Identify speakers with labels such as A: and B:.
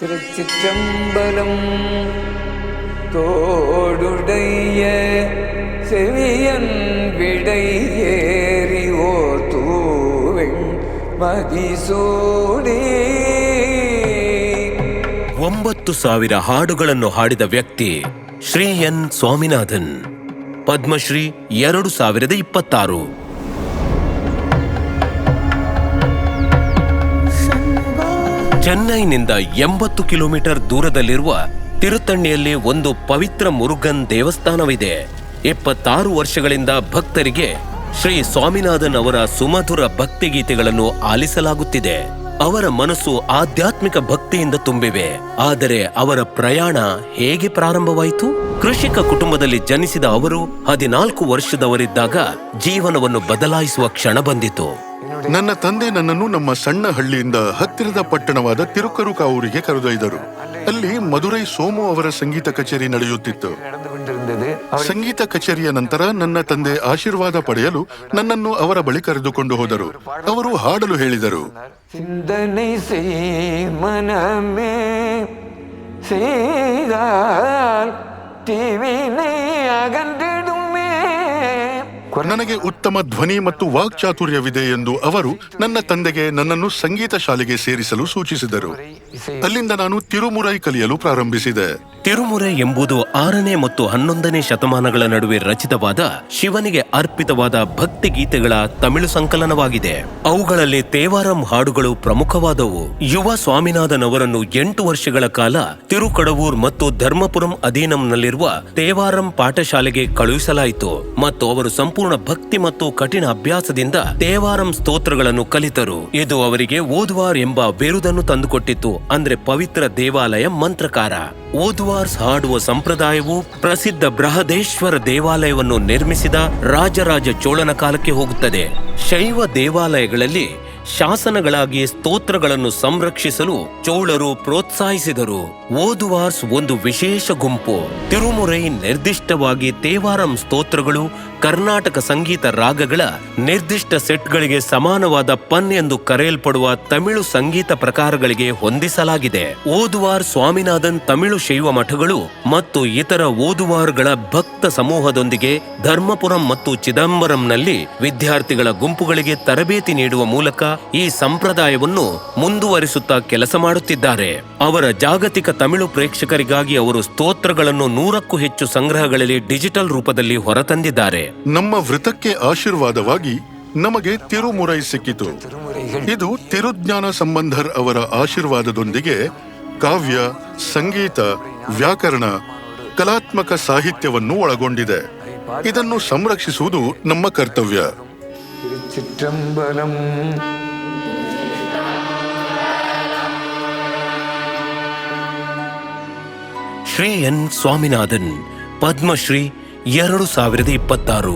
A: திருச்சிற்றம்பலம். தோடுடைய செவியன் விடை ஏறி ஓர் தூவெண் மதிசூடி
B: 9,000 ಹಾಡುಗಳನ್ನು ಹಾಡಿದ ವ್ಯಕ್ತಿ ಶ್ರೀ ಎನ್ ಸ್ವಾಮಿನಾಥನ್. ಪದ್ಮಶ್ರೀ 2026. ಚೆನ್ನೈನಿಂದ 80 ಕಿಲೋಮೀಟರ್ ದೂರದಲ್ಲಿರುವ ತಿರುತ್ತಣಿಯಲ್ಲಿ ಒಂದು ಪವಿತ್ರ ಮುರುಗನ್ ದೇವಸ್ಥಾನವಿದೆ. 26 ವರ್ಷಗಳಿಂದ ಭಕ್ತರಿಗೆ ಶ್ರೀ ಸ್ವಾಮಿನಾಥನ್ ಅವರ ಸುಮಧುರ ಭಕ್ತಿಗೀತೆಗಳನ್ನು ಆಲಿಸಲಾಗುತ್ತಿದೆ. ಅವರ ಮನಸ್ಸು ಆಧ್ಯಾತ್ಮಿಕ ಭಕ್ತಿಯಿಂದ ತುಂಬಿವೆ. ಆದರೆ ಅವರ ಪ್ರಯಾಣ ಹೇಗೆ ಪ್ರಾರಂಭವಾಯಿತು? ಕೃಷಿಕ ಕುಟುಂಬದಲ್ಲಿ ಜನಿಸಿದ ಅವರು 14 ವರ್ಷದವರಿದ್ದಾಗ ಜೀವನವನ್ನು ಬದಲಾಯಿಸುವ ಕ್ಷಣ ಬಂದಿತು.
C: ನನ್ನ ತಂದೆ ನನ್ನನ್ನು ನಮ್ಮ ಸಣ್ಣ ಹಳ್ಳಿಯಿಂದ ಹತ್ತಿರದ ಪಟ್ಟಣವಾದ ತಿರುಕರುಕಾವೂರಿಗೆ ಕರೆದೊಯ್ದರು. ಅಲ್ಲಿ ಮಧುರೈ ಸೋಮು ಅವರ ಸಂಗೀತ ಕಚೇರಿ ನಡೆಯುತ್ತಿತ್ತು. ಸಂಗೀತ ಕಚೇರಿಯ ನಂತರ ನನ್ನ ತಂದೆ ಆಶೀರ್ವಾದ ಪಡೆಯಲು ನನ್ನನ್ನು ಅವರ ಬಳಿ ಕರೆದುಕೊಂಡು ಹೋದರು. ಅವರು ಹಾಡಲು ಹೇಳಿದರು.
A: சிந்தனை செய் மனமே செய்தால் தீவினை அகன்றிடுமே.
C: ನನಗೆ ಉತ್ತಮ ಧ್ವನಿ ಮತ್ತು ವಾಕ್ಚಾತುರ್ಯವಿದೆ ಎಂದು ಅವರು ನನ್ನ ತಂದೆಗೆ ನನ್ನನ್ನು ಸಂಗೀತ ಶಾಲೆಗೆ ಸೇರಿಸಲು ಸೂಚಿಸಿದರು. ಅಲ್ಲಿಂದ ನಾನು ತಿರುಮುರೈ ಕಲಿಯಲು ಪ್ರಾರಂಭಿಸಿದೆ.
B: ತಿರುಮುರೈ ಎಂಬುದು 6ನೇ ಮತ್ತು 11ನೇ ಶತಮಾನಗಳ ನಡುವೆ ರಚಿತವಾದ ಶಿವನಿಗೆ ಅರ್ಪಿತವಾದ ಭಕ್ತಿ ಗೀತೆಗಳ ತಮಿಳು ಸಂಕಲನವಾಗಿದೆ. ಅವುಗಳಲ್ಲಿ ತೇವಾರಂ ಹಾಡುಗಳು ಪ್ರಮುಖವಾದವು. ಯುವ ಸ್ವಾಮಿನಾಥನ್ ಅವರನ್ನು 8 ವರ್ಷಗಳ ಕಾಲ ತಿರುಕಡವೂರ್ ಮತ್ತು ಧರ್ಮಪುರಂ ಅಧೀನಂನಲ್ಲಿರುವ ತೇವಾರಂ ಪಾಠಶಾಲೆಗೆ ಕಳುಹಿಸಲಾಯಿತು ಮತ್ತು ಅವರು ಸಂಪೂರ್ಣ ಭಕ್ತಿ ಮತ್ತು ಕಠಿಣ ಅಭ್ಯಾಸದಿಂದ ತೇವಾರಂ ಸ್ತೋತ್ರಗಳನ್ನು ಕಲಿತರು. ಇದು ಅವರಿಗೆ ಓದುವಾರ್ ಎಂಬ ಬಿರುದನ್ನು ತಂದುಕೊಟ್ಟಿತ್ತು, ಅಂದ್ರೆ ಪವಿತ್ರ ದೇವಾಲಯ ಮಂತ್ರಕಾರ. ಓದುವಾರ್ಸ್ ಹಾಡುವ ಸಂಪ್ರದಾಯವು ಪ್ರಸಿದ್ಧ ಬೃಹದೇಶ್ವರ ದೇವಾಲಯವನ್ನು ನಿರ್ಮಿಸಿದ ರಾಜರಾಜ ಚೋಳನ ಕಾಲಕ್ಕೆ ಹೋಗುತ್ತದೆ. ಶೈವ ದೇವಾಲಯಗಳಲ್ಲಿ ಶಾಸನಗಳಾಗಿ ಸ್ತೋತ್ರಗಳನ್ನು ಸಂರಕ್ಷಿಸಲು ಚೋಳರು ಪ್ರೋತ್ಸಾಹಿಸಿದರು. ಓದುವಾರ್ಸ್ ಒಂದು ವಿಶೇಷ ಗುಂಪು. ತಿರುಮುರೈ ನಿರ್ದಿಷ್ಟವಾಗಿ ತೇವಾರಂ ಸ್ತೋತ್ರಗಳು ಕರ್ನಾಟಕ ಸಂಗೀತ ರಾಗಗಳ ನಿರ್ದಿಷ್ಟ ಸೆಟ್ಗಳಿಗೆ ಸಮಾನವಾದ ಪನ್ ಎಂದು ಕರೆಯಲ್ಪಡುವ ತಮಿಳು ಸಂಗೀತ ಪ್ರಕಾರಗಳಿಗೆ ಹೊಂದಿಸಲಾಗಿದೆ. ಓದುವಾರ್ ಸ್ವಾಮಿನಾಥನ್ ತಮಿಳು ಶೈವ ಮಠಗಳು ಮತ್ತು ಇತರ ಓದುವಾರ್ಗಳ ಭಕ್ತ ಸಮೂಹದೊಂದಿಗೆ ಧರ್ಮಪುರಂ ಮತ್ತು ಚಿದಂಬರಂನಲ್ಲಿ ವಿದ್ಯಾರ್ಥಿಗಳ ಗುಂಪುಗಳಿಗೆ ತರಬೇತಿ ನೀಡುವ ಮೂಲಕ ಈ ಸಂಪ್ರದಾಯವನ್ನು ಮುಂದುವರಿಸುತ್ತಾ ಕೆಲಸ ಮಾಡುತ್ತಿದ್ದಾರೆ. ಅವರ ಜಾಗತಿಕ ತಮಿಳು ಪ್ರೇಕ್ಷಕರಿಗಾಗಿ ಅವರು ಸ್ತೋತ್ರಗಳನ್ನು 100ಕ್ಕೂ ಹೆಚ್ಚು ಸಂಗ್ರಹಗಳಲ್ಲಿ ಡಿಜಿಟಲ್ ರೂಪದಲ್ಲಿ ಹೊರತಂದಿದ್ದಾರೆ.
C: ನಮ್ಮ ವೃತಕ್ಕೆ ಆಶೀರ್ವಾದವಾಗಿ ನಮಗೆ ತಿರುಮುರೈ ಸಿಕ್ಕಿತು. ಇದು ತಿರುಜ್ಞಾನ ಸಂಬಂಧರ್ ಅವರ ಆಶೀರ್ವಾದದೊಂದಿಗೆ ಕಾವ್ಯ, ಸಂಗೀತ, ವ್ಯಾಕರಣ, ಕಲಾತ್ಮಕ ಸಾಹಿತ್ಯವನ್ನು ಒಳಗೊಂಡಿದೆ. ಇದನ್ನು ಸಂರಕ್ಷಿಸುವುದು ನಮ್ಮ ಕರ್ತವ್ಯ.
A: திருச்சிற்றம்பலம்.
B: ಶ್ರೀ ಎನ್ ಸ್ವಾಮಿನಾಥನ್, ಪದ್ಮಶ್ರೀ 2026.